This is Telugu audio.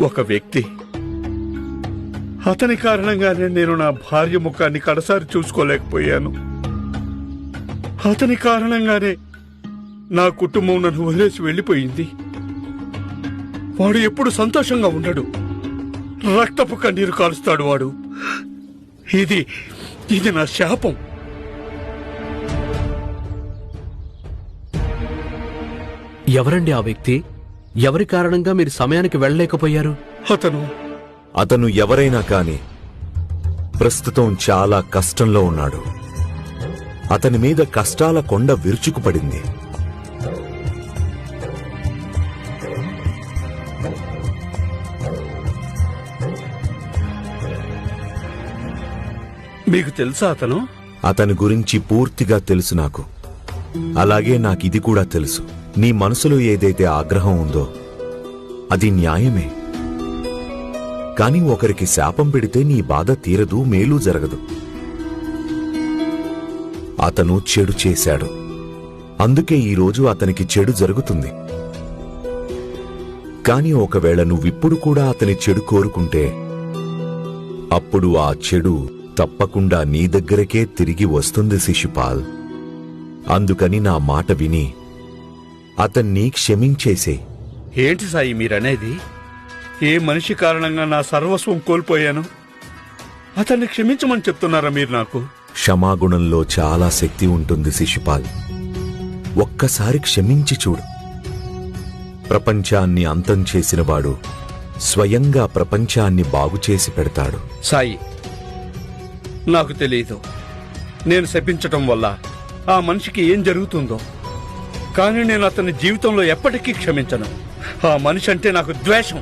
ఒక వ్యక్తి, అతని కారణంగానే నేను నా భార్య ముఖాన్ని కడసారి చూసుకోలేకపోయాను. అతని కారణంగానే నా కుటుంబం నన్ను వదిలేసి వెళ్ళిపోయింది. వాడు ఎప్పుడు సంతోషంగా ఉండడు, రక్తపు కన్నీరు కాలుస్తాడు వాడు. ఇది నా శాపం. ఎవరండి ఆ వ్యక్తి? ఎవరి కారణంగా మీరు సమయానికి వెళ్ళలేకపోయారు? అతను ఎవరైనా కాని ప్రస్తుతం చాలా కష్టంలో ఉన్నాడు. అతని మీద కష్టాల కొండ విరుచుకుపడింది. మీకు తెలుసా అతని గురించి పూర్తిగా తెలుసు నాకు. అలాగే నాకిది కూడా తెలుసు. నీ మనసులో ఏదైతే ఆగ్రహం ఉందో అది న్యాయమే. కాని ఒకరికి శాపం పెడితే నీ బాధ తీరదు, మేలు జరగదు. అతను చెడు చేశాడు, అందుకే ఈరోజు అతనికి చెడు జరుగుతుంది. కాని ఒకవేళ నువ్విప్పుడు కూడా అతని చెడు కోరుకుంటే అప్పుడు ఆ చెడు తప్పకుండా నీ దగ్గరకే తిరిగి వస్తుంది శిశుపాల్. అందుకని నా మాట విని అతన్ని క్షమించేసే. ఏంటి సాయి మీరనేది? ఏ మనిషి కారణంగా నా సర్వస్వం కోల్పోయాను, అతన్ని క్షమించమని చెప్తున్నారా మీరు నాకు? క్షమాగుణంలో చాలా శక్తి ఉంటుంది శిశుపాల్. ఒక్కసారి క్షమించి చూడు. ప్రపంచాన్ని అంతం చేసినవాడు స్వయంగా ప్రపంచాన్ని బాగుచేసి పెడతాడు. సాయి, నాకు తెలియదు నేను శపించటం వల్ల ఆ మనిషికి ఏం జరుగుతుందో. కానీ నేను అతని జీవితంలో ఎప్పటికీ క్షమించను. ఆ మనిషి అంటే నాకు ద్వేషం.